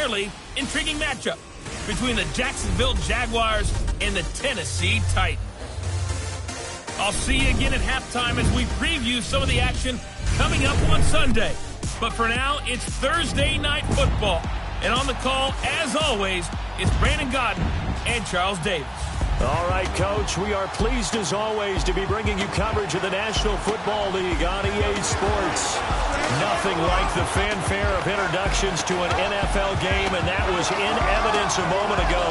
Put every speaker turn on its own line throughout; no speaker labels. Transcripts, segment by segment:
fairly intriguing matchup between the Jacksonville Jaguars and the Tennessee Titans. I'll see you again at halftime as we preview some of the action coming up on Sunday. But for now, it's Thursday Night Football. And on the call, as always, it's Brandon Godden and Charles Davis.
All right, Coach, we are pleased as always to be bringing you coverage of the National Football League on EA Sports. Nothing like the fanfare of introductions to an NFL game, and that was in evidence a moment ago.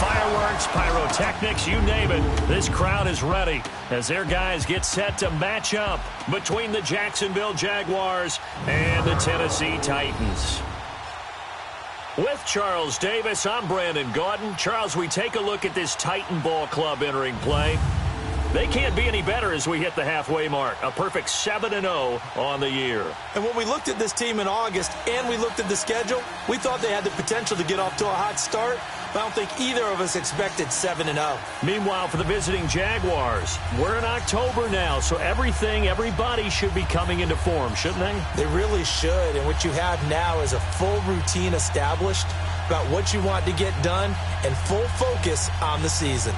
Fireworks, pyrotechnics, you name it. This crowd is ready as their guys get set to match up between the Jacksonville Jaguars and the Tennessee Titans. With Charles Davis, I'm Brandon Gaudin. Charles, we take a look at this Titan Ball Club entering play. They can't be any better as we hit the halfway mark. A perfect 7-0 on the year.
And when we looked at this team in August and we looked at the schedule, we thought they had the potential to get off to a hot start. But I don't think either of us expected 7-0.
Meanwhile, for the visiting Jaguars, we're in October now, so everybody should be coming into form, shouldn't they?
They really should. And what you have now is a full routine established about what you want to get done and full focus on the season.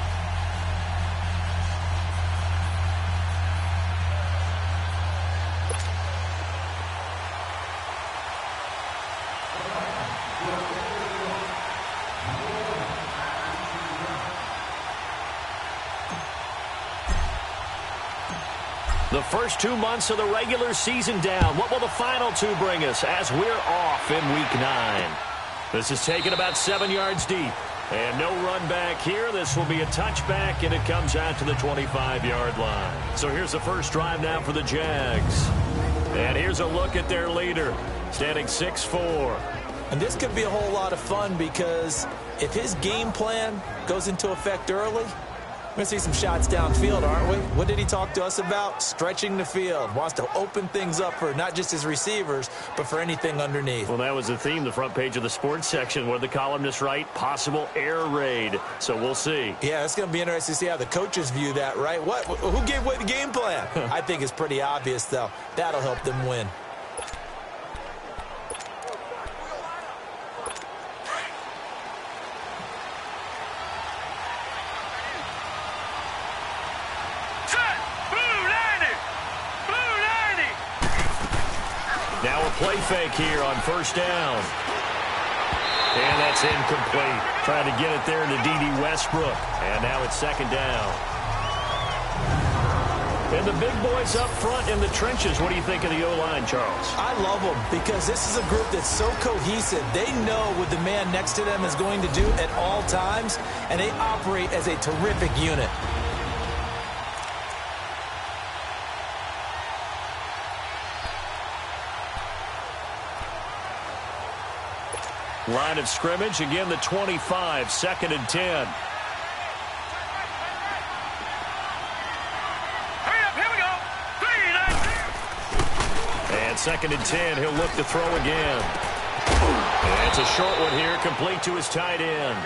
The first 2 months of the regular season down. What will the final two bring us as we're off in Week 9? This is taken about 7 yards deep. And no run back here. This will be a touchback, and it comes out to the 25-yard line. So here's the first drive now for the Jags. And here's a look at their leader, standing 6'4".
And this could be a whole lot of fun because if his game plan goes into effect early, we're going to see some shots downfield, aren't we? What did he talk to us about? Stretching the field. Wants to open things up for not just his receivers, but for anything underneath.
Well, that was the theme, the front page of the sports section, where the columnists write, possible air raid. So we'll see.
Yeah, it's going to be interesting to see how the coaches view that, right? What? Who gave away the game plan? I think it's pretty obvious, though. That'll help them win.
Now a play fake here on first down. And that's incomplete. Trying to get it there to D.D. Westbrook. And now it's second down. And the big boys up front in the trenches. What do you think of the O-line, Charles?
I love them because this is a group that's so cohesive. They know what the man next to them is going to do at all times, and they operate as a terrific unit.
Line of scrimmage, again the 25, second and 10.
Hurry up, here we go. 3, 9.
And second and 10, he'll look to throw again. And it's a short one here, complete to his tight end.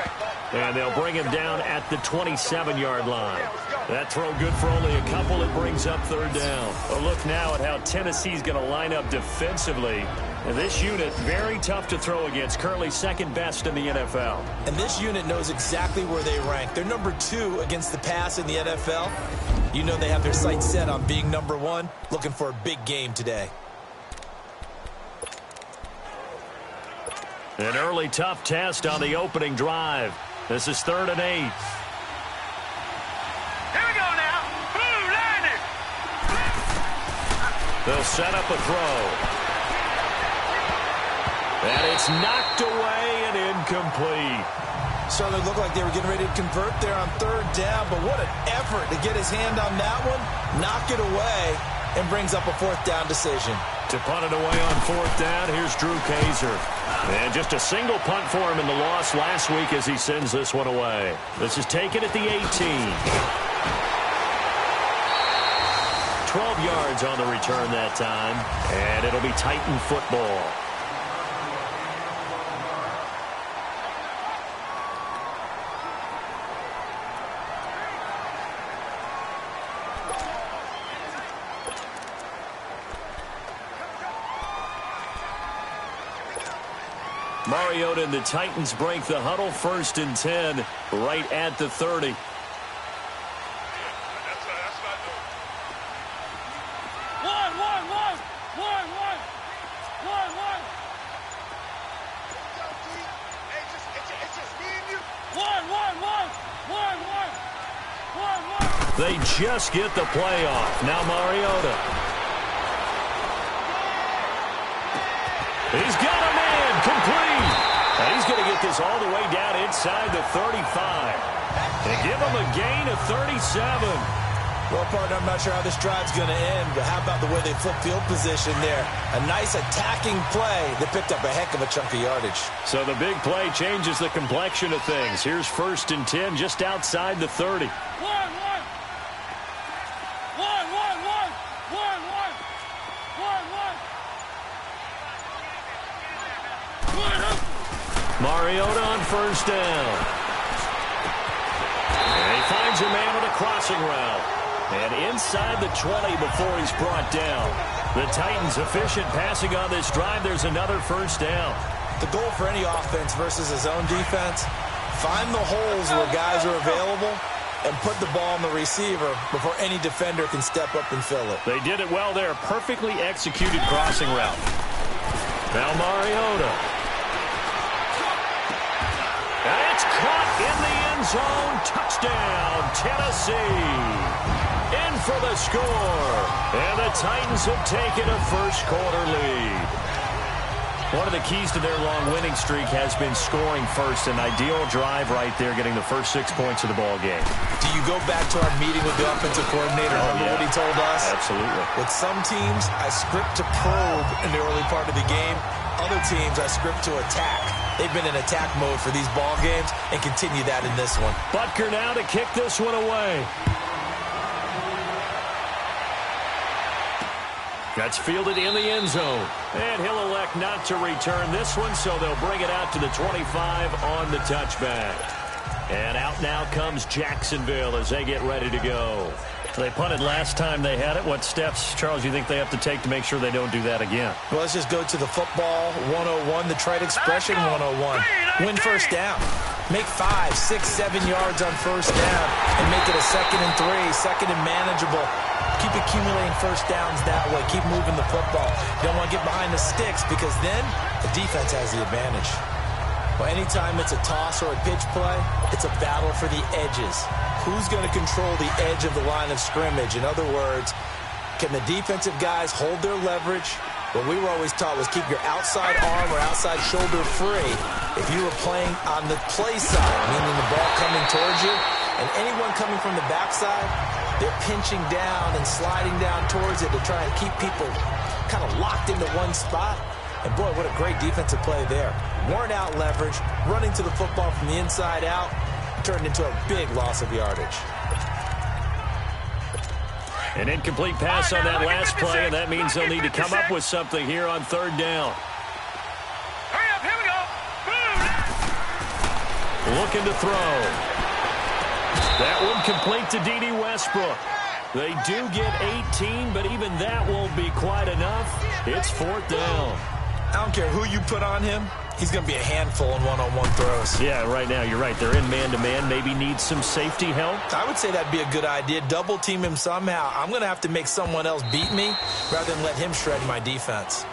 And they'll bring him down at the 27-yard line. That throw good for only a couple. It brings up third down. A look now at how Tennessee's going to line up defensively. And this unit, very tough to throw against, currently second best in the NFL.
And this unit knows exactly where they rank. They're number 2 against the pass in the NFL. You know they have their sights set on being number 1, looking for a big game today.
An early tough test on the opening drive. This is 3rd and 8.
Here we go now. Blue line it.
They'll set up a throw. And it's knocked away and incomplete.
Certainly looked like they were getting ready to convert there on 3rd down, but what an effort to get his hand on that one, knock it away, and brings up a 4th down decision.
To punt it away on 4th down, here's Drew Kaiser. And just a single punt for him in the loss last week as he sends this one away. This is taken at the 18. 12 yards on the return that time, and it'll be Titan football. Mariota and the Titans break the huddle, 1st and 10, right at the 30. They just get the play off. Now Mariota. He's got a man complete. And he's going to get this all the way down inside the 35. And give him a gain of 37.
Well, partner, I'm not sure how this drive's going to end, but how about the way they flip field position there? A nice attacking play that picked up a heck of a chunk of yardage.
So the big play changes the complexion of things. Here's 1st and 10 just outside the 30. Mariota on 1st down. And he finds a man with a crossing route. And inside the 20 before he's brought down. The Titans efficient passing on this drive. There's another 1st down.
The goal for any offense versus his own defense, find the holes where guys are available and put the ball on the receiver before any defender can step up and fill it.
They did it well there. Perfectly executed crossing route. Now Mariota. It's caught in the end zone. Touchdown, Tennessee. In for the score. And the Titans have taken a 1st quarter lead. One of the keys to their long winning streak has been scoring first. An ideal drive right there, getting the first 6 points of the ball game.
Do you go back to our meeting with the offensive coordinator? Remember what he told us?
Absolutely.
With some teams, I script to probe in the early part of the game. Other teams, I script to attack. They've been in attack mode for these ball games and continue that in this one.
Butker now to kick this one away. That's fielded in the end zone. And he'll elect not to return this one, so they'll bring it out to the 25 on the touchback. And out now comes Jacksonville as they get ready to go. They punted last time they had it. What steps, Charles, you think they have to take to make sure they don't do that again?
Well, let's just go to the football 101, the trade expression 101. Win 1st down. Make 5, 6, 7 yards on 1st down and make it a 2nd and 3, 2nd and manageable. Keep accumulating 1st downs that way. Keep moving the football. You don't want to get behind the sticks because then the defense has the advantage. Well, anytime it's a toss or a pitch play, it's a battle for the edges. Who's going to control the edge of the line of scrimmage? In other words, can the defensive guys hold their leverage? What we were always taught was keep your outside arm or outside shoulder free if you were playing on the play side, meaning the ball coming towards you, and anyone coming from the backside, they're pinching down and sliding down towards it to try and keep people kind of locked into one spot. And boy, what a great defensive play there. Worn out leverage, running to the football from the inside out, turned into a big loss of yardage.
An incomplete pass on that last play, and that means they'll need to come up with something here on 3rd down.
Hurry up, here we go.
Looking to throw. That one complete to D.D. Westbrook. They do get 18, but even that won't be quite enough. It's 4th down.
I don't care who you put on him. He's going to be a handful in one-on-one throws.
Yeah, right now, you're right. They're in man-to-man. Maybe need some safety help.
I would say that'd be a good idea. Double team him somehow. I'm going to have to make someone else beat me rather than let him shred my defense.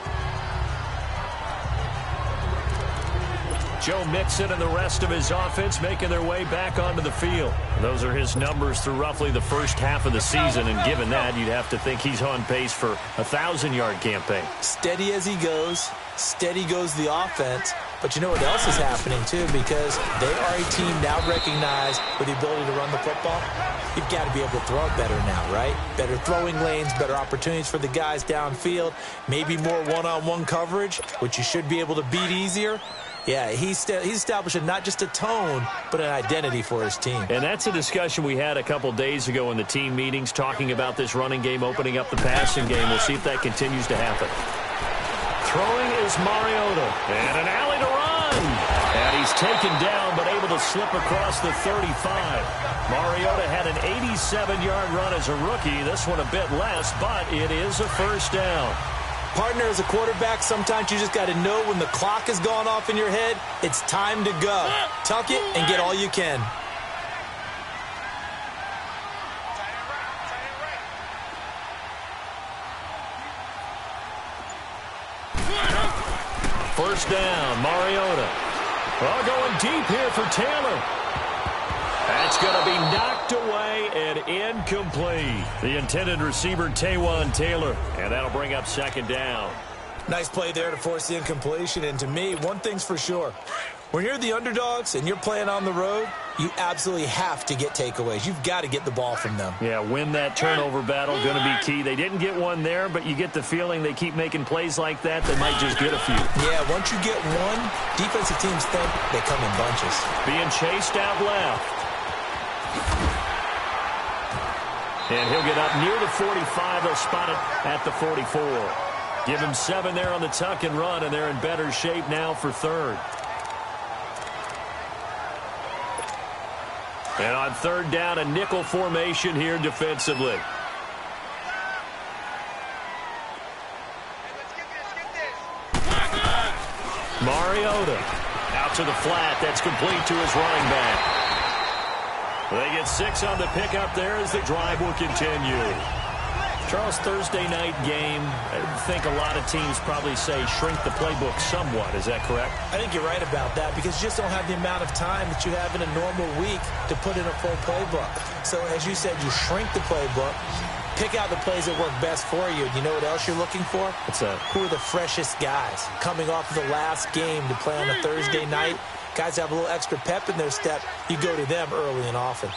Joe Mixon and the rest of his offense making their way back onto the field. Those are his numbers through roughly the first half of the season, and given that, you'd have to think he's on pace for a 1,000-yard campaign.
Steady as he goes, steady goes the offense, but you know what else is happening, too, because they are a team now recognized with the ability to run the football. You've got to be able to throw it better now, right? Better throwing lanes, better opportunities for the guys downfield, maybe more one-on-one coverage, which you should be able to beat easier. Yeah, he's establishing not just a tone, but an identity for his team.
And that's a discussion we had a couple days ago in the team meetings, talking about this running game, opening up the passing game. We'll see if that continues to happen. Throwing is Mariota, and an alley to run. And he's taken down, but able to slip across the 35. Mariota had an 87-yard run as a rookie. This one a bit less, but it is a 1st down.
Partner, as a quarterback, sometimes you just got to know when the clock has gone off in your head, it's time to go. Tuck it and get all you can.
First down, Mariota. Well, going deep here for Taylor. That's going to be knocked away and incomplete. The intended receiver, Taywan Taylor, and that'll bring up second down.
Nice play there to force the incompletion. And to me, one thing's for sure. When you're the underdogs and you're playing on the road, you absolutely have to get takeaways. You've got to get the ball from them.
Yeah, win that turnover battle, going to be key. They didn't get one there, but you get the feeling they keep making plays like that, they might just get a few.
Yeah, once you get one, defensive teams think they come in bunches.
Being chased out left. And he'll get up near the 45. They'll spot it at the 44. Give him 7 there on the tuck and run, and they're in better shape now for third. And on third down, a nickel formation here defensively. Mariota out to the flat. That's complete to his running back. They get 6 on the pickup there as the drive will continue. Charles, Thursday night game, I think a lot of teams probably say shrink the playbook somewhat. Is that correct?
I think you're right about that because you just don't have the amount of time that you have in a normal week to put in a full playbook. So as you said, you shrink the playbook, pick out the plays that work best for you. You know what else you're looking for?
What's that?
Who are the freshest guys coming off of the last game to play on a Thursday night? Guys have a little extra pep in their step. You go to them early and often.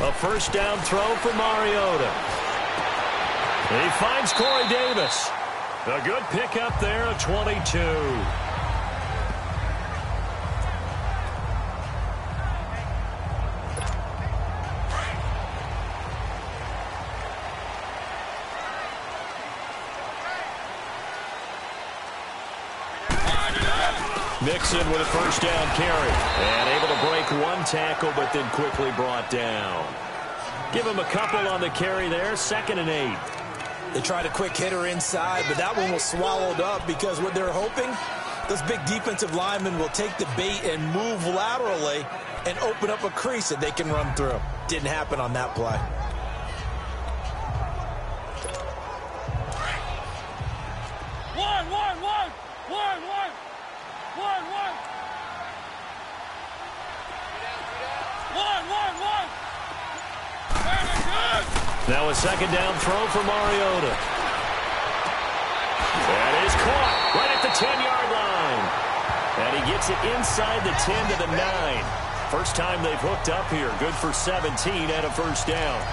A first down throw for Mariota. He finds Corey Davis. A good pickup there, a 22. Mixon with a first down carry. And able to break one tackle, but then quickly brought down. Give him a couple on the carry there. 2nd and 8.
They tried a quick hitter inside, but that one was swallowed up because what they're hoping, those big defensive linemen will take the bait and move laterally and open up a crease that they can run through. Didn't happen on that play.
Now a second down throw for Mariota. That is caught right at the 10-yard line. And he gets it inside the 10 to the 9. First time they've hooked up here. Good for 17 and a first down.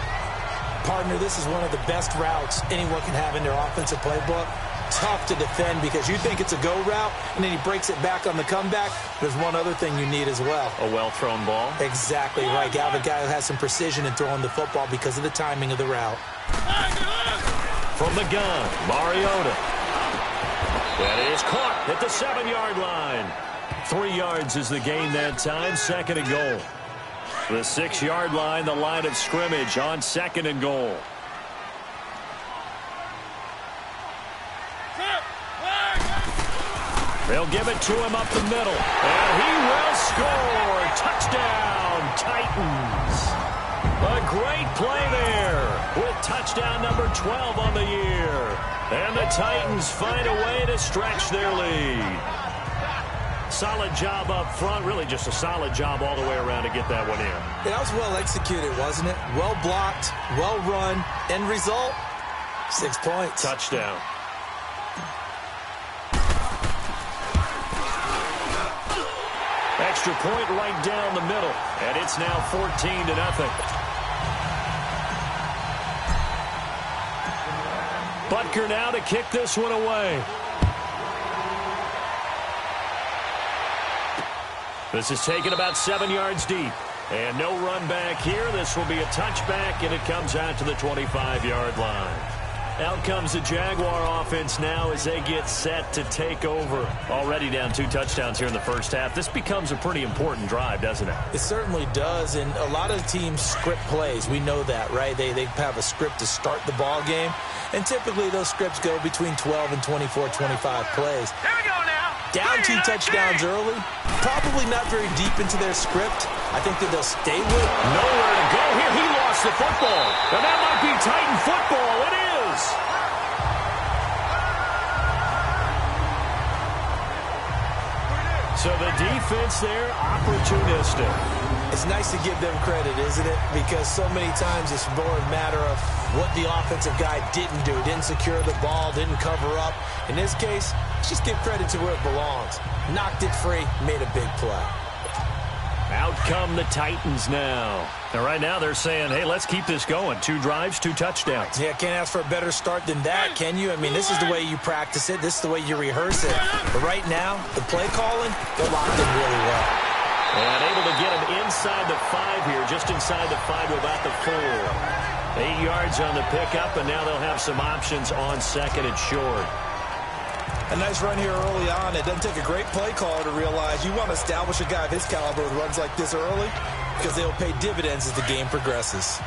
Partner, this is one of the best routes anyone can have in their offensive playbook. Tough to defend because you think it's a go route, and then he breaks it back on the comeback. There's one other thing you need as well.
A well-thrown ball.
Exactly right. You have a guy who has some precision in throwing the football because of the timing of the route.
From the gun, Mariota. That is caught at the 7-yard line. 3 yards is the gain that time. 2nd and goal. The 6-yard line, the line of scrimmage on 2nd and goal. They'll give it to him up the middle. And he will score. Touchdown, Titans. A great play there with touchdown number 12 on the year. And the Titans find a way to stretch their lead. Solid job up front. Really just a solid job all the way around to get that one in.
That was well executed, wasn't it? Well blocked, well run. End result, 6 points.
Touchdown. Extra point right down the middle. And it's now 14-0. Butker now to kick this one away. This is taken about 7 yards deep. And no run back here. This will be a touchback, and it comes out to the 25-yard line. Out comes the Jaguar offense now as they get set to take over. Already down 2 touchdowns here in the first half. This becomes a pretty important drive, doesn't it?
It certainly does, and a lot of teams script plays. We know that, right? They have a script to start the ball game, and typically those scripts go between 12 and 24, 25 plays.
Here we go now.
Down 2 touchdowns early, probably not very deep into their script. I think that they'll stay with it.
Nowhere to go here. He lost the football, and that might be Titan football. It is. So the defense there, opportunistic.
It's nice to give them credit, isn't it? Because so many times it's more a matter of what the offensive guy didn't do. Didn't secure the ball, didn't cover up. In this case, just give credit to where it belongs. Knocked it free, made a big play.
Out come the Titans now. And right now they're saying, hey, let's keep this going. 2 drives, 2 touchdowns.
Yeah, can't ask for a better start than that, can you? I mean, this is the way you practice it. This is the way you rehearse it. But right now, the play calling, they're locked in really well.
And able to get him inside the 5 here, just inside the 5 to about the 4. 8 yards on the pickup, and now they'll have some options on 2nd and short.
A nice run here early on. It doesn't take a great play caller to realize you want to establish a guy of his caliber with runs like this early because they'll pay dividends as the game progresses.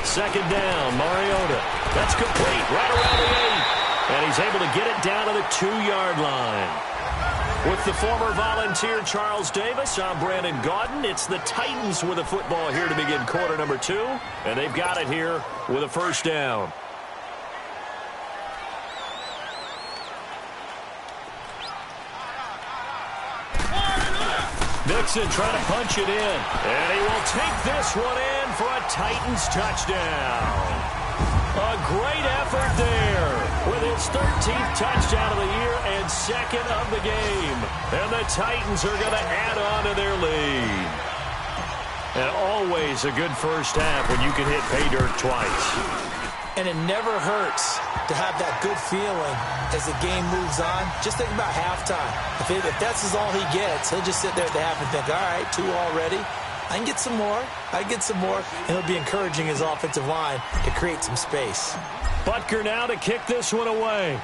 Second down, Mariota. That's complete, right around the 8. And he's able to get it down to the 2-yard line. With the former Volunteer Charles Davis, I'm Brandon Gaudin. It's the Titans with the football here to begin quarter number 2. And they've got it here with a first down. Nixon trying to punch it in. And he will take this one in for a Titans touchdown. A great effort there with his 13th touchdown of the year and 2nd of the game. And the Titans are going to add on to their lead. And always a good first half when you can hit pay dirt twice.
And it never hurts to have that good feeling as the game moves on. Just think about halftime. If that's all he gets, he'll just sit there at the half and think, all right, 2 already. I can get some more. I can get some more. And he'll be encouraging his offensive line to create some space.
Butker now to kick this one away.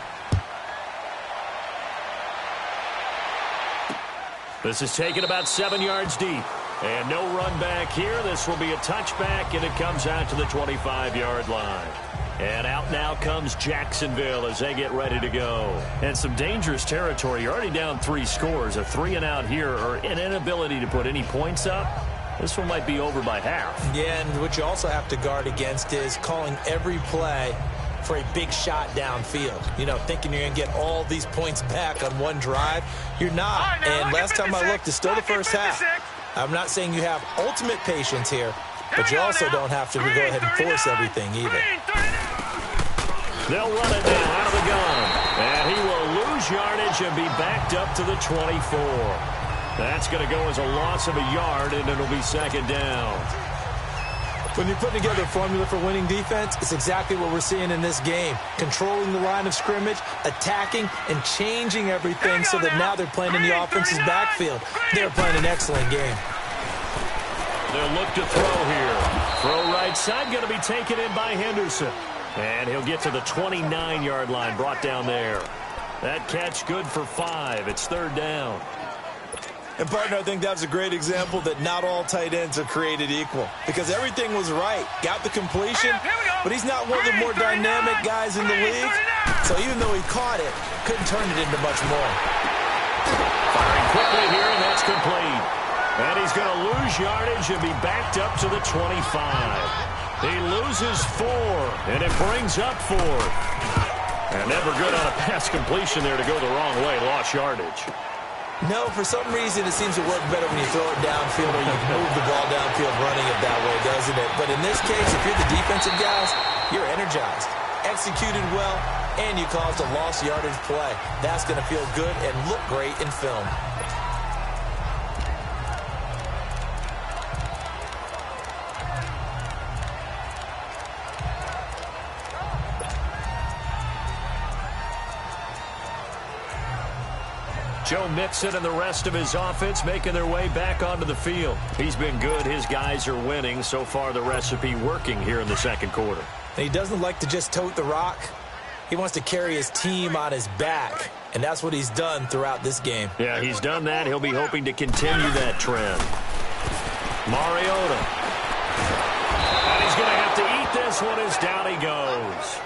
This is taken about 7 yards deep. And no run back here. This will be a touchback, and it comes out to the 25-yard line. And out now comes Jacksonville as they get ready to go. And some dangerous territory. You're already down 3 scores. A 3 and out here, or an inability to put any points up. This one might be over by half.
Yeah, and what you also have to guard against is calling every play for a big shot downfield. You know, thinking you're going to get all these points back on one drive. You're not. And last time I looked, it's still the first half. I'm not saying you have ultimate patience here, but you also don't have to go ahead and force everything either.
They'll run it now out of the gun. And he will lose yardage and be backed up to the 24. That's going to go as a loss of a yard, and it'll be 2nd down.
When you're putting together a formula for winning defense, it's exactly what we're seeing in this game. Controlling the line of scrimmage, attacking, and changing everything so that now they're playing in the offense's backfield. They're playing an excellent game.
They'll look to throw here. Throw right side, going to be taken in by Henderson. And he'll get to the 29-yard line, brought down there. That catch good for 5. It's 3rd down.
And, partner, I think that's a great example that not all tight ends are created equal. Because everything was right. Got the completion, but he's not one of the more dynamic guys in the league. So even though he caught it, couldn't turn it into much more.
Firing quickly here, and that's complete. And he's going to lose yardage and be backed up to the 25. He loses 4, and it brings up 4. And never good on a pass completion there to go the wrong way. Lost yardage.
No, for some reason, it seems to work better when you throw it downfield or you move the ball downfield running it that way, doesn't it? But in this case, if you're the defensive guys, you're energized, executed well, and you caused a lost yardage play. That's going to feel good and look great in film.
Joe Mixon and the rest of his offense making their way back onto the field. He's been good. His guys are winning. So far, the recipe working here in the second quarter.
He doesn't like to just tote the rock. He wants to carry his team on his back, and that's what he's done throughout this game.
Yeah, he's done that. He'll be hoping to continue that trend. Mariota. And he's going to have to eat this one as down he goes.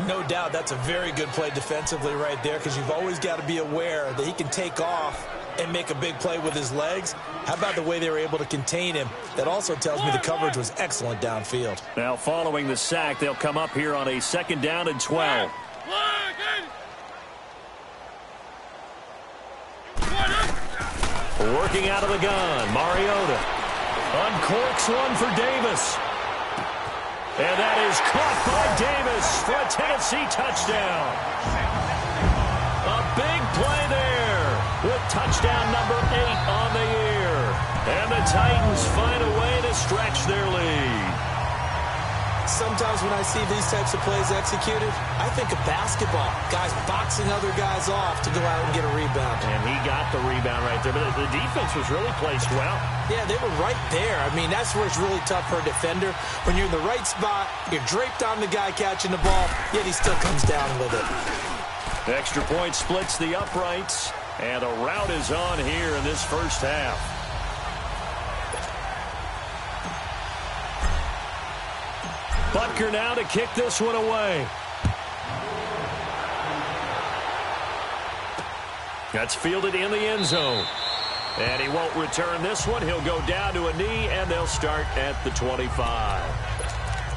No doubt that's a very good play defensively right there, because you've always got to be aware that he can take off and make a big play with his legs. How about the way they were able to contain him? That also tells me the coverage was excellent downfield.
Now following the sack, they'll come up here on a 2nd down and 12. Working out of the gun, Mariota uncorks one for Davis. And that is caught by Davis for a Tennessee touchdown. A big play there with touchdown number 8 on the year. And the Titans find a way to stretch their lead.
Sometimes when I see these types of plays executed, I think of basketball. Guys boxing other guys off to go out and get a rebound.
And he got the rebound right there. But the defense was really placed well.
Yeah, they were right there. I mean, that's where it's really tough for a defender. When you're in the right spot, you're draped on the guy catching the ball, yet he still comes down with it.
Extra point splits the uprights. And the route is on here in this first half. Butker now to kick this one away. That's fielded in the end zone. And he won't return this one. He'll go down to a knee, and they'll start at the 25.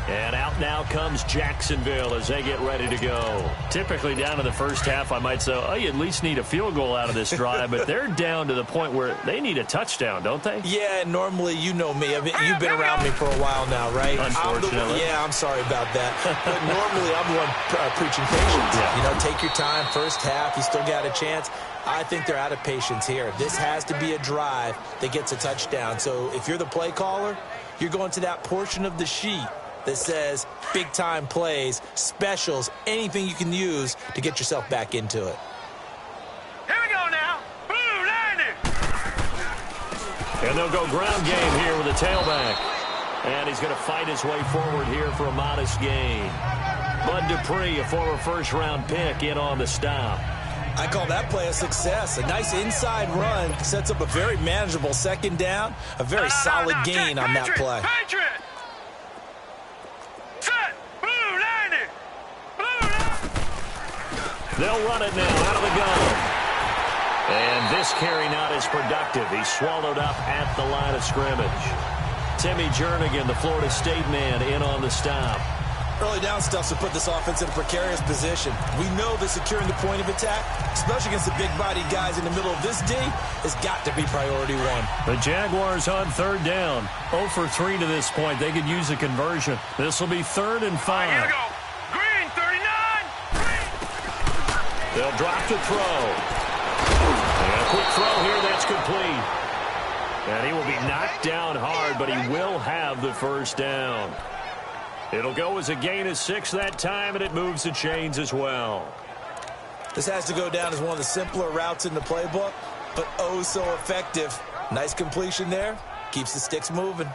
And out now comes Jacksonville as they get ready to go. Typically down in the first half, I might say, oh, you at least need a field goal out of this drive. But they're down to the point where they need a touchdown, don't they?
Yeah, normally, you know me. I mean, you've been around me for a while now, right?
Unfortunately.
I'm sorry about that. But normally, I'm the one preaching patience.
Yeah.
You know, take your time. First half, you still got a chance. I think they're out of patience here. This has to be a drive that gets a touchdown. So if you're the play caller, you're going to that portion of the sheet that says big-time plays, specials, anything you can use to get yourself back into it.
Here we go now. Blue landing.
And they'll go ground game here with a tailback. And he's going to fight his way forward here for a modest gain. Bud Dupree, a former first-round pick, in on the stop.
I call that play a success. A nice inside run sets up a very manageable 2nd down, a very solid gain on that play.
Patriot. Set. Blue landing. Blue landing.
They'll run it now out of the gun. And this carry not as productive. He's swallowed up at the line of scrimmage. Timmy Jernigan, the Florida State man, in on the stop.
Early down stuff to put this offense in a precarious position. We know that securing the point of attack, especially against the big-bodied guys in the middle of this D, has got to be priority 1.
The Jaguars on 3rd down. 0 for 3 to this point. They could use a conversion. This will be 3rd and 5.
Here we go. Green 39. Green.
They'll drop to throw. And a quick throw here. That's complete. And he will be knocked down hard, but he will have the first down. It'll go as a gain of 6 that time, and it moves the chains as well.
This has to go down as one of the simpler routes in the playbook, but oh so effective. Nice completion there. Keeps the sticks moving.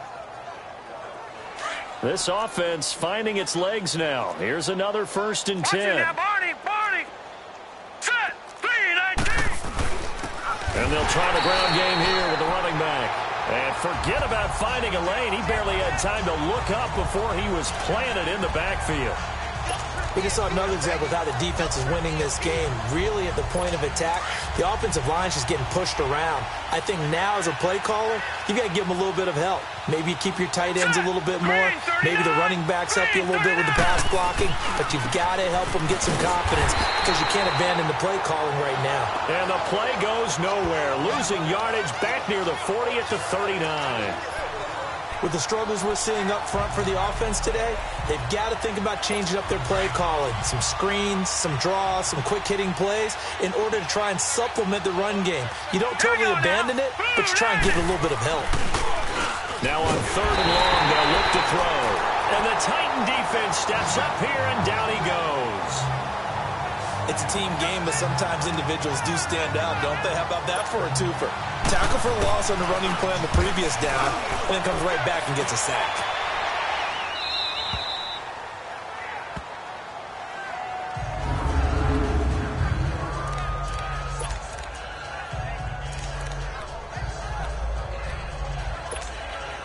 This offense finding its legs now. Here's another 1st and 10.
Now, Barney. Set. 3-19.
And they'll try the ground game here with the running back. And forget about finding a lane. He barely had time to look up before he was planted in the backfield.
We just saw another example of how the defense is winning this game. Really at the point of attack, the offensive line is just getting pushed around. I think now as a play caller, you got to give them a little bit of help. Maybe you keep your tight ends a little bit more. Maybe the running backs help you a little bit with the pass blocking. But you've got to help them get some confidence because you can't abandon the play calling right now.
And the play goes nowhere. Losing yardage back near the 40 at the 39.
With the struggles we're seeing up front for the offense today, they've got to think about changing up their play calling. Some screens, some draws, some quick-hitting plays in order to try and supplement the run game. You don't totally abandon it, but you try and give it a little bit of help.
Now on 3rd and long, they'll look to throw. And the Titan defense steps up here, and down he goes.
It's a team game, but sometimes individuals do stand out, don't they? How about that for a twofer? Tackle for loss on the running play on the previous down, and then comes right back and gets a sack.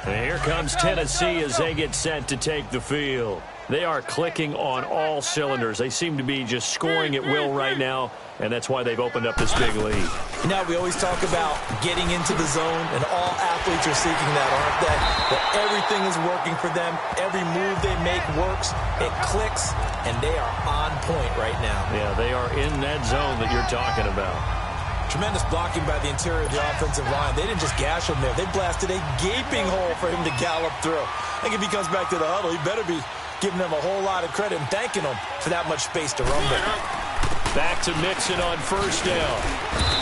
And here comes Tennessee as they get set to take the field. They are clicking on all cylinders. They seem to be just scoring at will right now, and that's why they've opened up this big lead.
You know, we always talk about getting into the zone, and all athletes are seeking that, aren't they? That everything is working for them. Every move they make works. It clicks, and they are on point right now.
Yeah, they are in that zone that you're talking about.
Tremendous blocking by the interior of the offensive line. They didn't just gash him there. They blasted a gaping hole for him to gallop through. I think if he comes back to the huddle, he better be giving them a whole lot of credit and thanking them for that much space to rumble.
Back to Mixon on first down.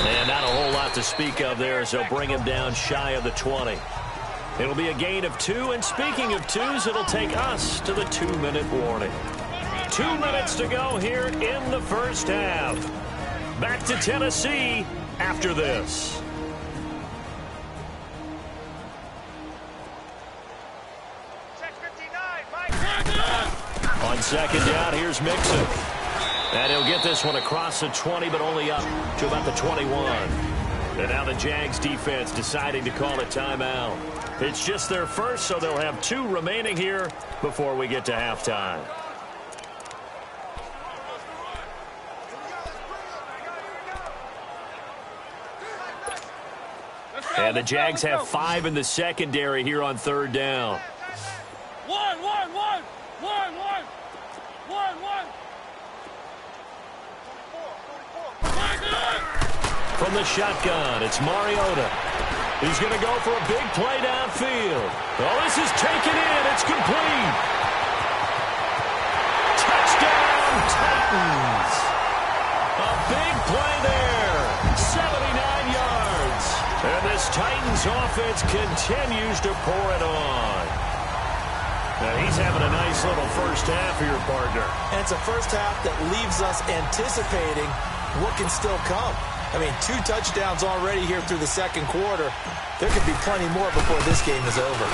And not a whole lot to speak of there as they'll bring him down shy of the 20. It'll be a gain of 2, and speaking of 2s, it'll take us to the 2-minute warning. 2 minutes to go here in the first half. Back to Tennessee after this. On second down, here's Mixon. And he'll get this one across the 20, but only up to about the 21. And now the Jags defense deciding to call a timeout. It's just their first, so they'll have 2 remaining here before we get to halftime. And the Jags have 5 in the secondary here on third down.
One.
From the shotgun, it's Mariota. He's going to go for a big play downfield. Oh, this is taken in. It's complete. Touchdown, Titans. A big play there. 79 yards. And this Titans offense continues to pour it on. Now he's having a nice little first half here, partner.
And it's a first half that leaves us anticipating what can still come. I mean, 2 touchdowns already here through the second quarter. There could be plenty more before this game is over.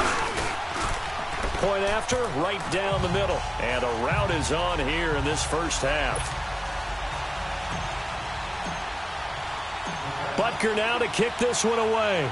Point after, right down the middle. And a rout is on here in this first half. Butker now to kick this one away.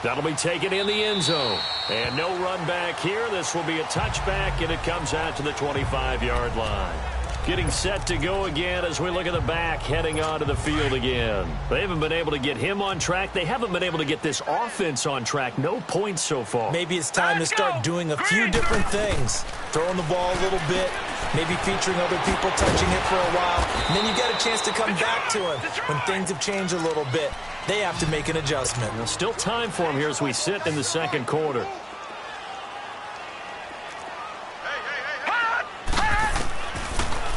That'll be taken in the end zone. And no run back here. This will be a touchback, and it comes out to the 25-yard line. Getting set to go again as we look at the back heading onto the field again. They haven't been able to get him on track. They haven't been able to get this offense on track. No points so far.
Maybe it's time to start doing a few different things. Throwing the ball a little bit, maybe featuring other people touching it for a while. And then you got a chance to come back to him when things have changed a little bit. They have to make an adjustment.
There's still time for him here as we sit in the second quarter.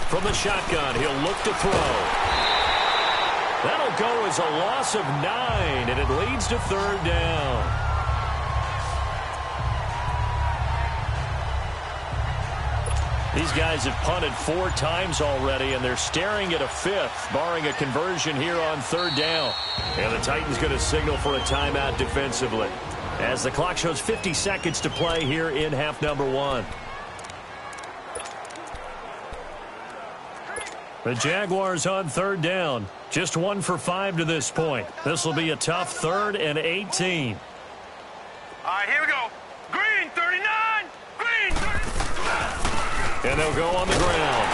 From the shotgun, he'll look to throw. That'll go as a loss of 9, and it leads to third down. These guys have punted 4 times already, and they're staring at a 5th, barring a conversion here on third down. And the Titans going to signal for a timeout defensively, as the clock shows 50 seconds to play here in half number 1. The Jaguars on third down. Just 1 for 5 to this point. This will be a tough 3rd and 18.
All right, here we go. Green, 39. Green, 39.
And they'll go on the ground.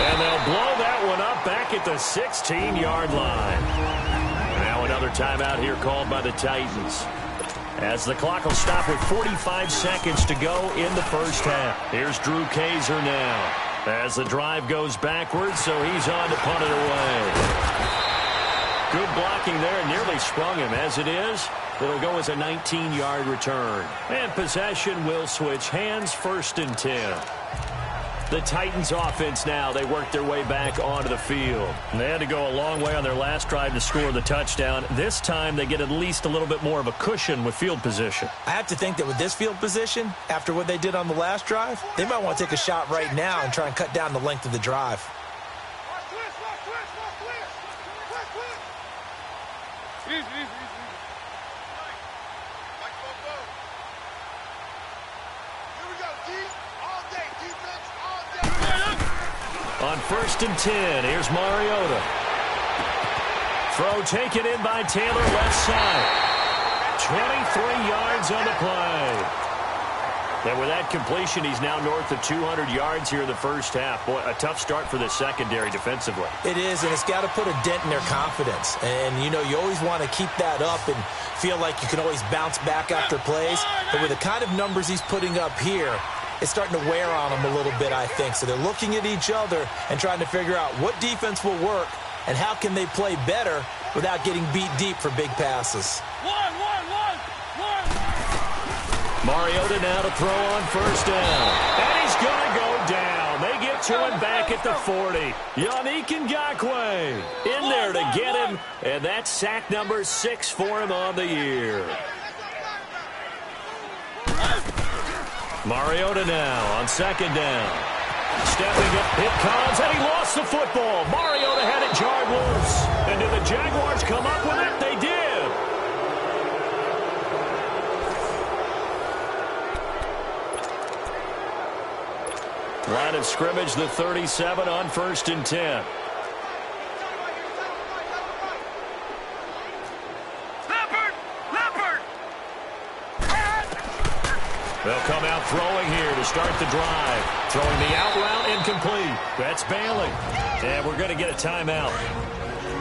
And they'll blow that one up back at the 16-yard line. Now another timeout here called by the Titans, as the clock will stop with 45 seconds to go in the first half. Here's Drew Kaiser now, as the drive goes backwards, so he's on to punt it away. Good blocking there, nearly sprung him. As it is, it'll go as a 19-yard return. And possession will switch hands, 1st and 10. The Titans offense now, they work their way back onto the field. And they had to go a long way on their last drive to score the touchdown. This time they get at least a little bit more of a cushion with field position.
I have to think that with this field position, after what they did on the last drive, they might want to take a shot right now and try and cut down the length of the drive.
On 1st and 10, here's Mariota. Throw taken in by Taylor, left side. 23 yards on the play. And with that completion, he's now north of 200 yards here in the first half. Boy, a tough start for the secondary defensively.
It is, and it's got to put a dent in their confidence. And, you know, you always want to keep that up and feel like you can always bounce back after plays. But with the kind of numbers he's putting up here, it's starting to wear on them a little bit, I think. So they're looking at each other and trying to figure out what defense will work and how can they play better without getting beat deep for big passes.
Mariota now to throw on 1st down. And he's going to go down. They get to him back at the 40. Yannick Ngakoue in there to get him. And that's sack number 6 for him on the year. Mariota now on 2nd down. Stepping up, it comes, and he lost the football. Mariota had it jarred loose. And did the Jaguars come up with it? They did. Line of scrimmage, the 37 on 1st and 10. They'll come out throwing here to start the drive. Throwing the out route incomplete. That's Bailey. And we're going to get a timeout.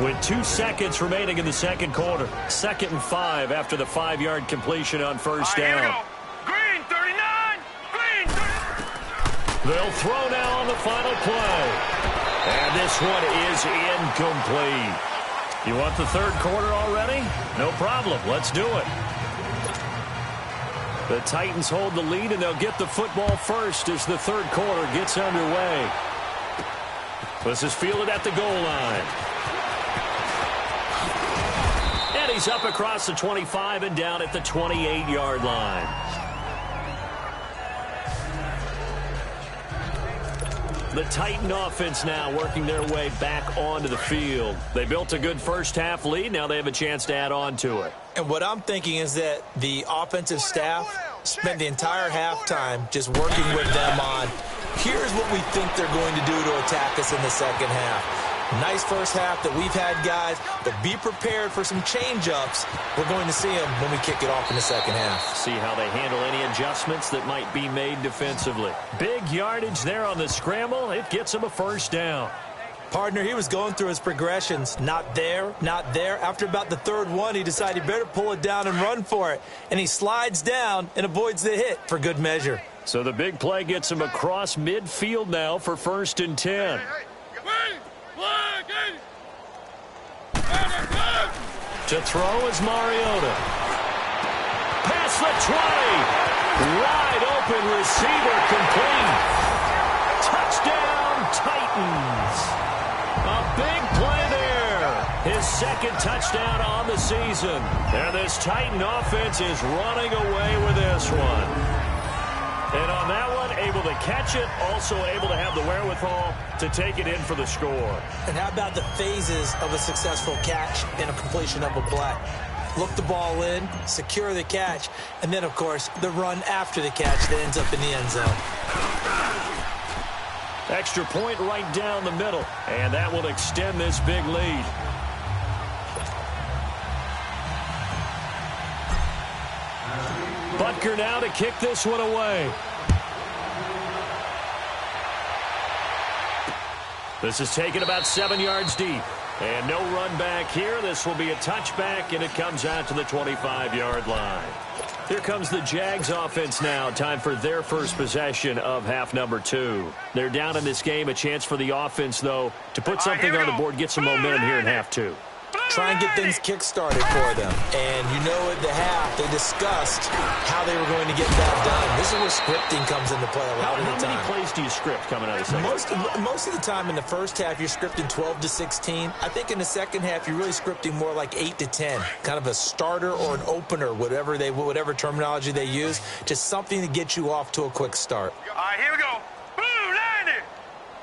With 2 seconds remaining in the second quarter. 2nd and 5 after the 5-yard completion on 1st down.
Green 39! Green 39!
They'll throw now on the final play. And this one is incomplete. You want the third quarter already? No problem. Let's do it. The Titans hold the lead, and they'll get the football first as the third quarter gets underway. This is fielded at the goal line. And he's up across the 25 and down at the 28-yard line. The Titan offense now working their way back onto the field. They built a good first half lead. Now they have a chance to add on to it.
And what I'm thinking is that the offensive staff spent the entire halftime just working with them on, here's what we think they're going to do to attack us in the second half. Nice first half that we've had, guys, but be prepared for some change-ups. We're going to see them when we kick it off in the second half.
See how they handle any adjustments that might be made defensively. Big yardage there on the scramble. It gets them a 1st down.
Partner, he was going through his progressions. Not there, not there. After about the 3rd one, he decided he better pull it down and run for it. And he slides down and avoids the hit for good measure.
So the big play gets him across midfield now for 1st and 10. To throw is Mariota. Past the 20. Wide open receiver complete. Touchdown Titans. A big play there. His 2nd touchdown on the season. And this Titan offense is running away with this one. And on that one, able to catch it, also able to have the wherewithal to take it in for the score.
And how about the phases of a successful catch and a completion of a play? Look the ball in, secure the catch, and then, of course, the run after the catch that ends up in the end zone.
Extra point right down the middle, and that will extend this big lead. Butker now to kick this one away. This is taken about 7 yards deep. And no run back here. This will be a touchback, and it comes out to the 25-yard line. Here comes the Jags offense now. Time for their first possession of half number 2. They're down in this game. A chance for the offense, though, to put something on the board, get some momentum here in half 2.
try and get things kick-started for them. And you know at the half, they discussed how they were going to get that done. This is where scripting comes into play a lot of the time.
How many plays do you script coming out of the second?
Most of the time in the first half, you're scripting 12 to 16. I think in the second half, you're really scripting more like 8 to 10. Kind of a starter or an opener, whatever terminology they use. Just something to get you off to a quick start.
All right, here we go. Blue 90.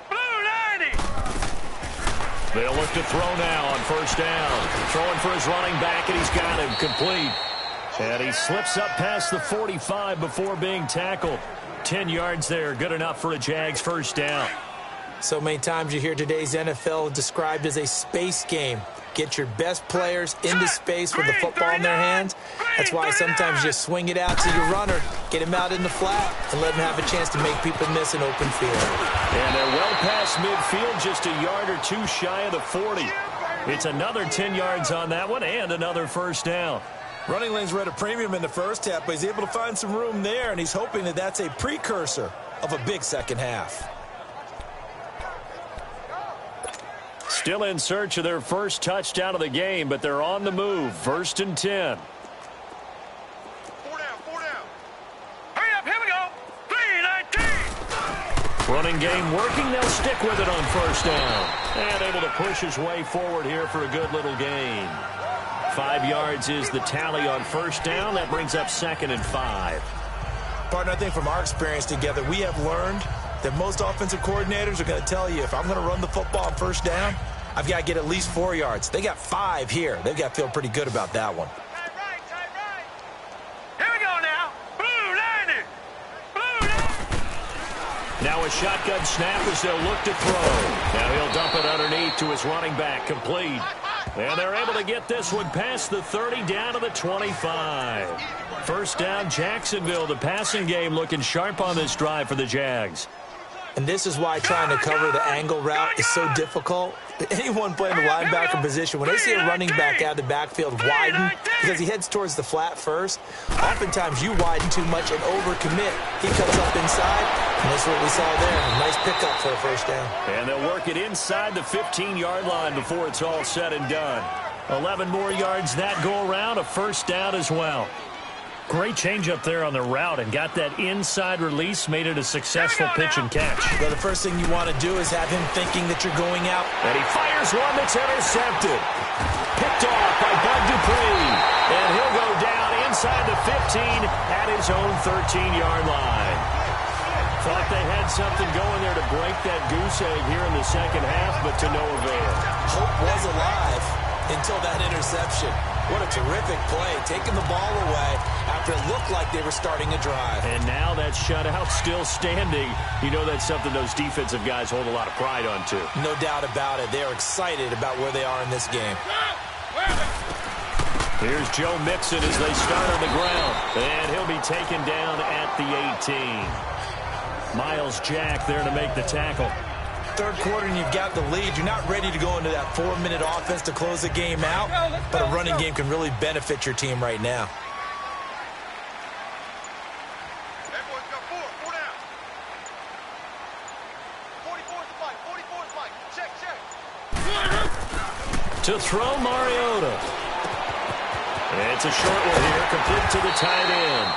Blue 90.
They'll look to throw now on first down. Throwing for his running back, and he's got him complete. And he slips up past the 45 before being tackled. 10 yards there, good enough for a Jags first down.
So many times you hear today's NFL described as a space game. Get your best players into space with the football in their hands. That's why sometimes you just swing it out to your runner, get him out in the flat, and let him have a chance to make people miss an open field.
And they're well past midfield, just a yard or two shy of the 40. It's another 10 yards on that one and another first down.
Running lanes were at a premium in the first half, but he's able to find some room there, and he's hoping that that's a precursor of a big second half.
Still in search of their first touchdown of the game, but they're on the move. 1st and 10.
4 down, 4 down. Hurry up, here we go. 3-19.
Running game working. They'll stick with it on first down. And able to push his way forward here for a good little gain. 5 yards is the tally on first down. That brings up 2nd and 5.
Partner, I think from our experience together, we have learned that most offensive coordinators are going to tell you, if I'm going to run the football on first down, I've got to get at least 4 yards. They got 5 here. They've got to feel pretty good about that one.
Tight right, tight right. Here we go now. Blue 90. Blue 90.
Now a shotgun snap as they'll look to throw. Now he'll dump it underneath to his running back, complete. And they're able to get this one past the 30 down to the 25. First down, Jacksonville. The passing game looking sharp on this drive for the Jags.
And this is why trying to cover the angle route is so difficult. Anyone playing the linebacker position, when they see a running back out of the backfield widen, because he heads towards the flat first, oftentimes you widen too much and overcommit. He cuts up inside, and that's what we saw there. A nice pickup for a first down.
And they'll work it inside the 15-yard line before it's all said and done. 11 more yards that go around, a first down as well. Great change up there on the route and got that inside release, made it a successful pitch and catch.
Well, the first thing you want to do is have him thinking that you're going out.
And he fires one that's intercepted. Picked off by Bud Dupree. And he'll go down inside the 15 at his own 13-yard line. Thought they had something going there to break that goose egg here in the second half, but to no avail.
Hope was alive until that interception. What a terrific play, taking the ball away after it looked like they were starting a drive.
And now that shutout still standing. You know that's something those defensive guys hold a lot of pride on, too.
No doubt about it. They're excited about where they are in this game.
Here's Joe Mixon as they start on the ground. And he'll be taken down at the 18. Miles Jack there to make the tackle.
Third quarter and you've got the lead. You're not ready to go into that 4-minute offense to close the game out, but a running game can really benefit your team right now.
Everyone's got 4 down. 44's the fight, 44's the fight. Check.
To throw Mariota. It's a short one here, complete to the tight end.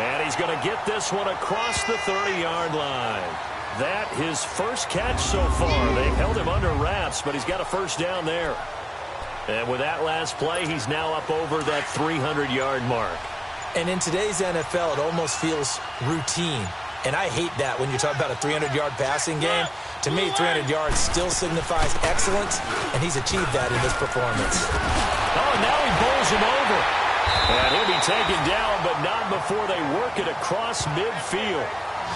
And he's going to get this one across the 30-yard line. That his first catch so far. They've held him under wraps, but he's got a first down there. And with that last play, he's now up over that 300-yard mark.
And in today's NFL, it almost feels routine. And I hate that when you talk about a 300-yard passing game. To me, 300 yards still signifies excellence, and he's achieved that in this performance.
Oh, and now he bowls him over. And he'll be taken down, but not before they work it across midfield.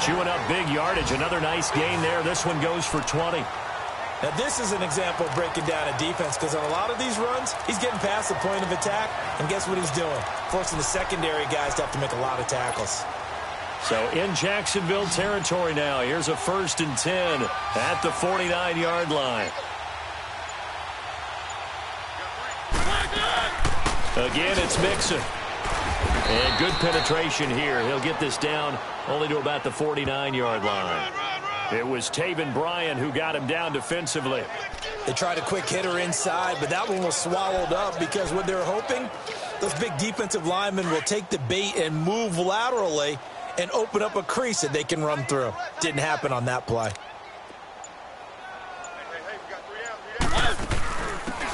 Chewing up big yardage. Another nice gain there. This one goes for 20.
Now, this is an example of breaking down a defense, because on a lot of these runs, he's getting past the point of attack, and guess what he's doing? Forcing the secondary guys to have to make a lot of tackles.
So in Jacksonville territory now. Here's a 1st and 10 at the 49-yard line. Again, it's Mixon. And good penetration here. He'll get this down only to about the 49-yard line. It was Taven Bryan who got him down defensively.
They tried a quick hitter inside, but that one was swallowed up because what they're hoping, those big defensive linemen will take the bait and move laterally and open up a crease that they can run through. Didn't happen on that play.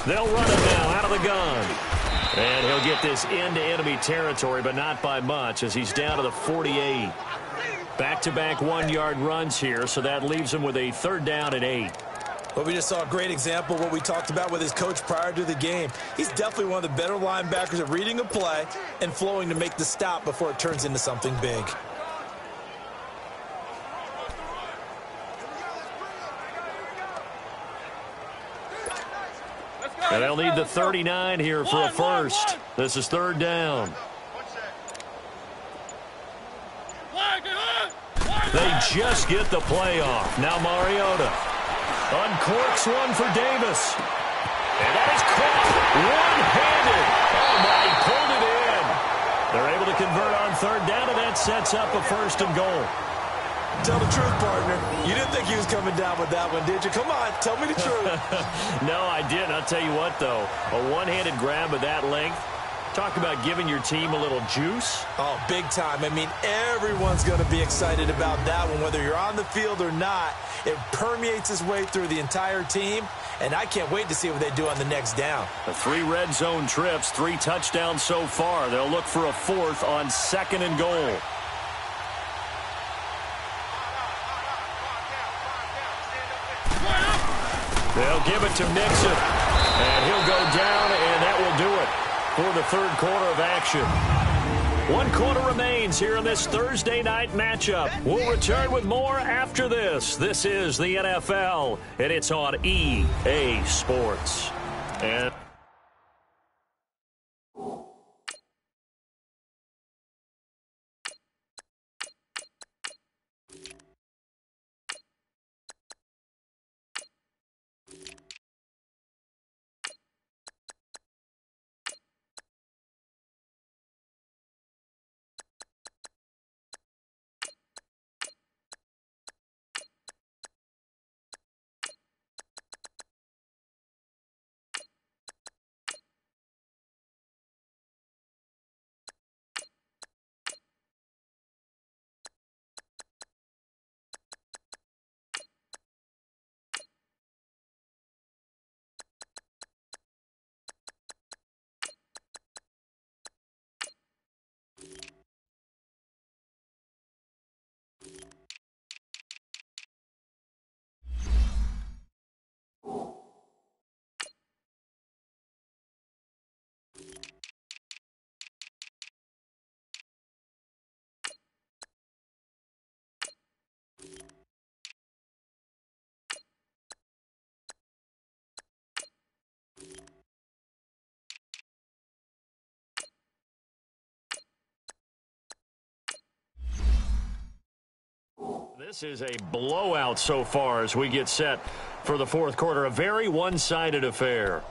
They'll run it now out of the gun. And he'll get this into enemy territory, but not by much as he's down to the 48. Back-to-back 1-yard runs here, so that leaves him with a 3rd down and 8.
Well, we just saw a great example of what we talked about with his coach prior to the game. He's definitely one of the better linebackers at reading a play and flowing to make the stop before it turns into something big.
And they'll need the 39 here for a first. This is 3rd down. They just get the play off. Now Mariota uncorks one for Davis. And that is caught one-handed. Oh, my, he pulled it in. They're able to convert on 3rd down, and that sets up a 1st and goal.
Tell the truth, partner. You didn't think he was coming down with that one, did you? Come on, tell me the truth.
No, I didn't. I'll tell you what, though. A one-handed grab of that length. Talk about giving your team a little juice.
Oh, big time. I mean, everyone's going to be excited about that one, whether you're on the field or not. It permeates its way through the entire team, and I can't wait to see what they do on the next down.
The 3 red zone trips, 3 touchdowns so far. They'll look for a 4th on 2nd and goal. They'll give it to Mixon, and he'll go down, and that will do it for the 3rd quarter of action. 1 quarter remains here in this Thursday night matchup. We'll return with more after this. This is the NFL, and it's on EA Sports. And this is a blowout so far as we get set for the 4th quarter. A very one-sided affair.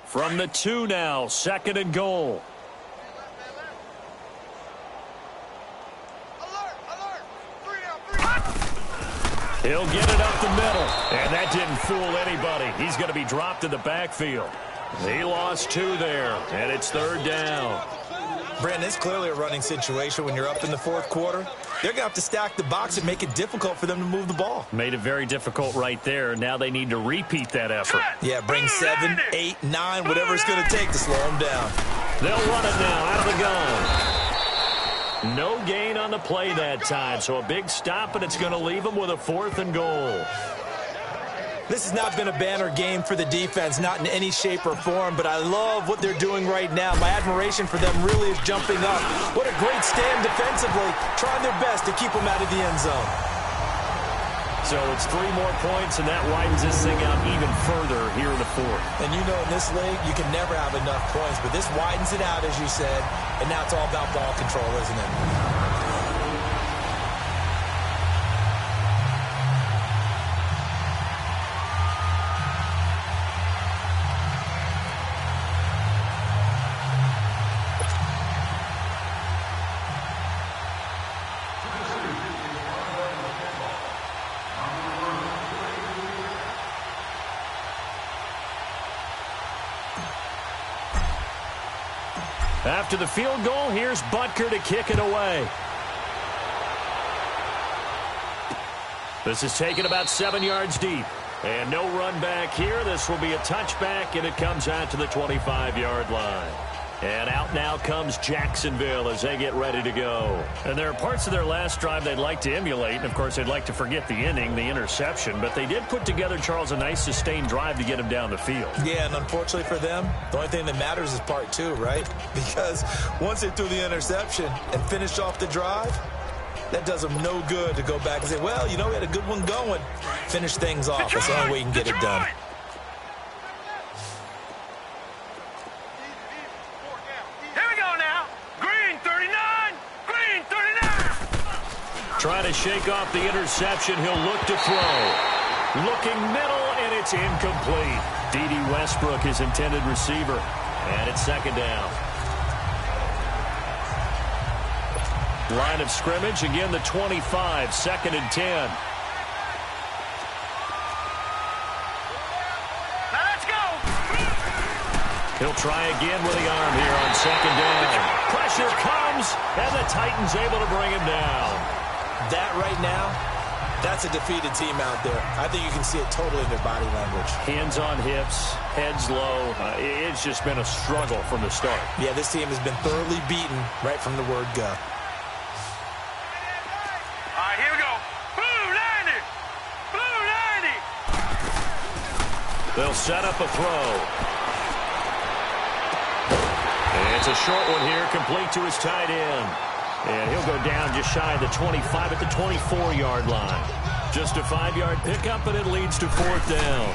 From the 2 now, 2nd and goal. He'll get it up the middle, and that didn't fool anybody. He's going to be dropped in the backfield. He lost 2 there, and it's 3rd down.
Brandon, it's clearly a running situation when you're up in the 4th quarter. They're going to have to stack the box and make it difficult for them to move the ball.
Made it very difficult right there. Now they need to repeat that effort.
Yeah, bring 7, 8, 9, whatever it's going to take to slow them down.
They'll run it now out of the gun. No gain on the play that time, so a big stop, and it's going to leave them with a 4th and goal.
This has not been a banner game for the defense, not in any shape or form, but I love what they're doing right now. My admiration for them really is jumping up. What a great stand defensively, trying their best to keep them out of the end zone.
So it's 3 more points, and that widens this thing out even further here in the 4th.
And you know in this league, you can never have enough points, but this widens it out, as you said, and now it's all about ball control, isn't it?
After the field goal, here's Butker to kick it away. This is taken about 7 yards deep. And no run back here. This will be a touchback, and it comes out to the 25-yard line. And out now comes Jacksonville as they get ready to go. And there are parts of their last drive they'd like to emulate. And, of course, they'd like to forget the inning, the interception. But they did put together, Charles, a nice sustained drive to get him down the field.
Yeah, and unfortunately for them, the only thing that matters is part two, right? Because once they threw the interception and finished off the drive, that does them no good to go back and say, well, you know, we had a good one going. Finish things off. That's the only way you can get it done.
Trying to shake off the interception. He'll look to throw. Looking middle, and it's incomplete. D.D. Westbrook, his intended receiver. And it's second down. Line of scrimmage, again the 25, 2nd and 10.
Now let's go.
He'll try again with the arm here on 2nd down. Pressure comes, and the Titans able to bring him down.
That right now, that's a defeated team out there. I think you can see it totally in their body language.
Hands on hips, heads low. It's just been a struggle from the start.
Yeah, this team has been thoroughly beaten right from the word go.
All right, here we go. Blue 90. Blue 90.
They'll set up a throw. And it's a short one here, complete to his tight end. And he'll go down just shy of the 25 at the 24-yard line. Just a 5-yard pickup, and it leads to 4th down.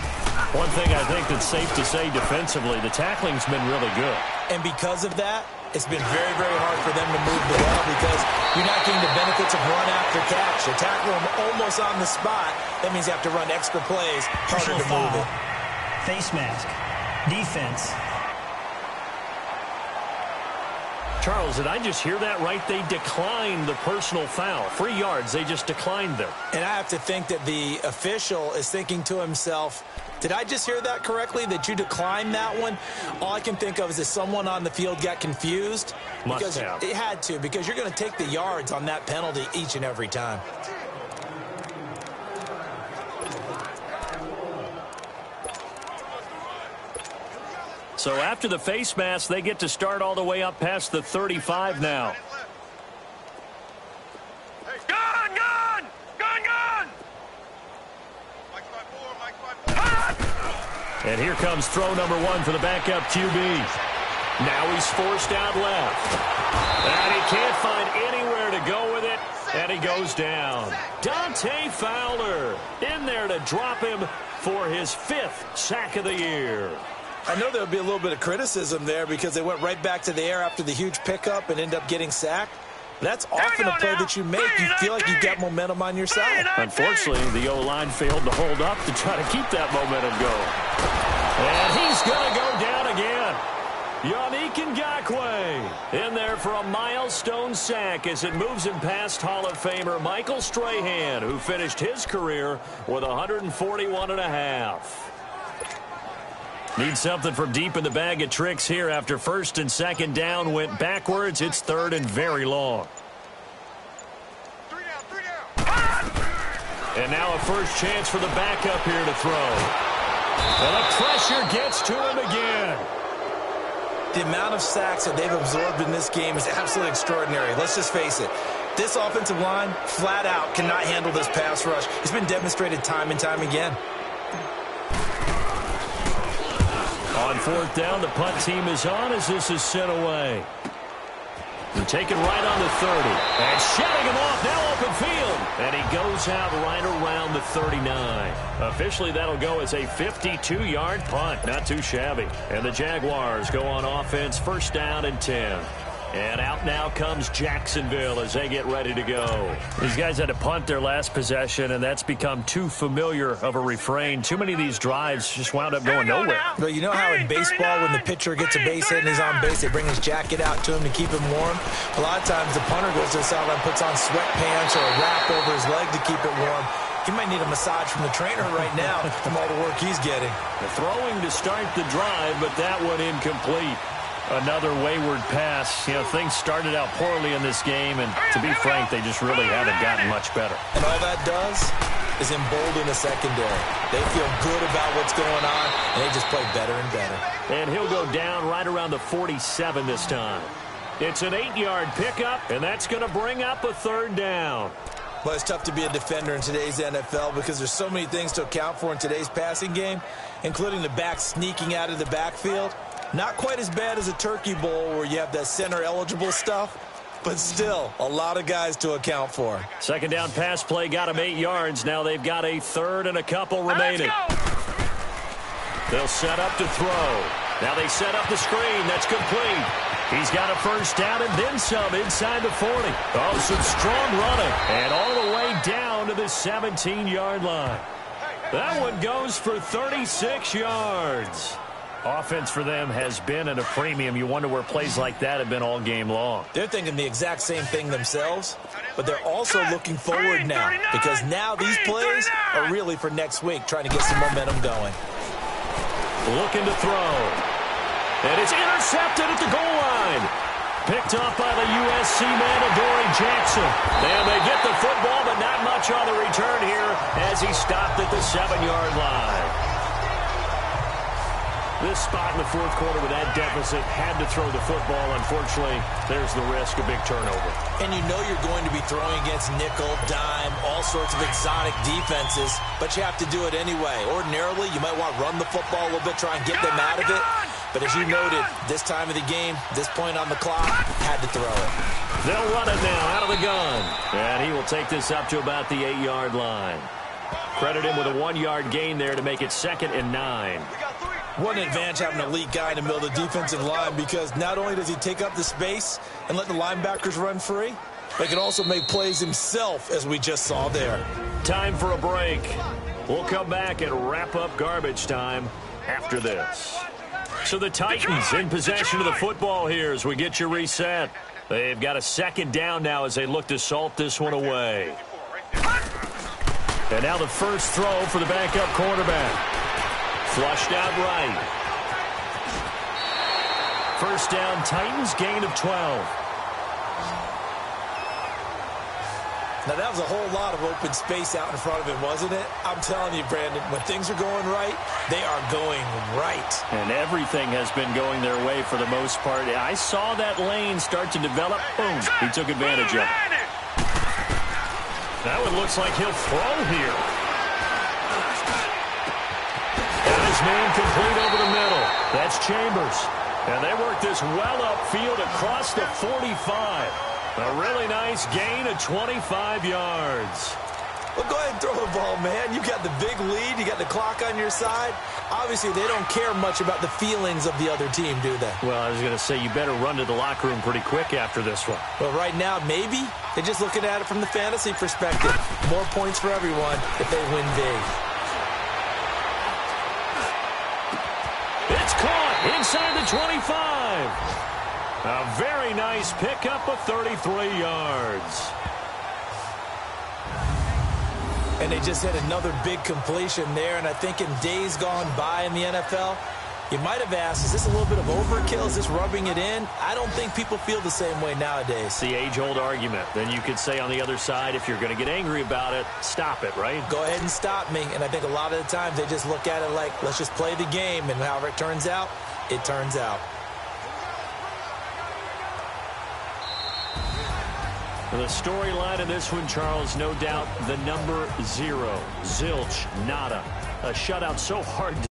One thing I think that's safe to say defensively, the tackling's been really good.
And because of that, it's been very, very hard for them to move the ball because you're not getting the benefits of run after catch. They tackle them almost on the spot. That means you have to run extra plays, harder to move it.
Face mask. Defense.
Charles, did I just hear that right? They declined the personal foul. 3 yards, they just declined them.
And I have to think that the official is thinking to himself, did I just hear that correctly, that you declined that one? All I can think of is that someone on the field got confused.
Must have.
It had to, because you're going to take the yards on that penalty each and every time.
So after the face mask, they get to start all the way up past the 35 now.
Gun, gun! Gun, gun!
And here comes throw number 1 for the backup QB. Now he's forced out left. And he can't find anywhere to go with it. And he goes down. Dante Fowler in there to drop him for his 5th sack of the year.
I know there'll be a little bit of criticism there because they went right back to the air after the huge pickup and end up getting sacked. That's often a play that you make. You feel like you've got momentum on your side.
Unfortunately, the O-line failed to hold up to try to keep that momentum going. And he's going to go down again. Yannick Ngakoue in there for a milestone sack as it moves him past Hall of Famer Michael Strahan, who finished his career with 141.5. Need something from deep in the bag of tricks here after 1st and 2nd down went backwards. It's 3rd and very long.
3 down.
And now a first chance for the backup here to throw. And the pressure gets to him again.
The amount of sacks that they've absorbed in this game is absolutely extraordinary. Let's just face it. This offensive line, flat out, cannot handle this pass rush. It's been demonstrated time and time again.
On 4th down, the punt team is on as this is sent away. And taken right on the 30. And shutting him off, now open field. And he goes out right around the 39. Officially, that'll go as a 52-yard punt. Not too shabby. And the Jaguars go on offense, 1st down and 10. And out now comes Jacksonville as they get ready to go. These guys had to punt their last possession, and that's become too familiar of a refrain. Too many of these drives just wound up going nowhere.
Well, you know how in baseball when the pitcher gets a base hit and he's on base, they bring his jacket out to him to keep him warm? A lot of times the punter goes to the sideline, puts on sweatpants or a wrap over his leg to keep it warm. He might need a massage from the trainer right now from all the work he's getting.
The throwing to start the drive, but that one incomplete. Another wayward pass. You know, things started out poorly in this game, and to be frank, they just really haven't gotten much better.
And all that does is embolden the secondary. They feel good about what's going on, and they just play better and better.
And he'll go down right around the 47 this time. It's an 8-yard pickup, and that's going to bring up a third down.
Well, it's tough to be a defender in today's NFL because there's so many things to account for in today's passing game, including the back sneaking out of the backfield. Not quite as bad as a turkey bowl where you have that center-eligible stuff, but still a lot of guys to account for.
Second down pass play got him 8 yards. Now they've got a third and a couple remaining. They'll set up to throw. Now they set up the screen. That's complete. He's got a first down and then some inside the 40. Oh, some strong running. And all the way down to the 17-yard line. That one goes for 36 yards. Offense for them has been at a premium. You wonder where plays like that have been all game long.
They're thinking the exact same thing themselves, but they're also looking forward now because now these plays are really for next week, trying to get some momentum going.
Looking to throw. And it's intercepted at the goal line. Picked up by the USC man, JAX. And they get the football, but not much on the return here as he stopped at the 7-yard line. This spot in the fourth quarter with that deficit had to throw the football. Unfortunately, there's the risk of big turnover.
And you know you're going to be throwing against nickel, dime, all sorts of exotic defenses, but you have to do it anyway. Ordinarily, you might want to run the football a little bit, try and get them out of it. But as you noted, this time of the game, this point on the clock, had to throw it.
They'll run it now out of the gun. And he will take this up to about the 8-yard line. Credit him with a 1-yard gain there to make it 2nd and 9.
What an advantage having an elite guy in the middle of the defensive line, because not only does he take up the space and let the linebackers run free, but he can also make plays himself, as we just saw there.
Time for a break. We'll come back and wrap up garbage time after this. So the Titans in possession of the football here as we get you reset. They've got a second down now as they look to salt this one away. And now the first throw for the backup quarterback. Flushed out right. First down, Titans, gain of 12.
Now, that was a whole lot of open space out in front of him, wasn't it? I'm telling you, Brandon, when things are going right, they are going right.
And everything has been going their way for the most part. I saw that lane start to develop. Boom. He took advantage of it. That one looks like he'll throw here. Man complete over the middle. That's Chambers. And they work this well upfield across the 45. A really nice gain of 25 yards.
Well, go ahead and throw the ball, man. You got the big lead. You got the clock on your side. Obviously, they don't care much about the feelings of the other team, do they?
Well, I was going to say, you better run to the locker room pretty quick after this one.
Well, right now, maybe. They're just looking at it from the fantasy perspective. More points for everyone if they win big.
It's caught inside the 25. A very nice pickup of 33 yards.
And they just had another big completion there. And I think in days gone by in the NFL, you might have asked, is this a little bit of overkill? Is this rubbing it in? I don't think people feel the same way nowadays.
It's the age-old argument. Then you could say on the other side, if you're going to get angry about it, stop it, right?
Go ahead and stop me. And I think a lot of the times they just look at it like, let's just play the game. And however it turns out, it turns out.
The storyline in this one, Charles, no doubt the number 0. Zilch, nada. A shutout so hard to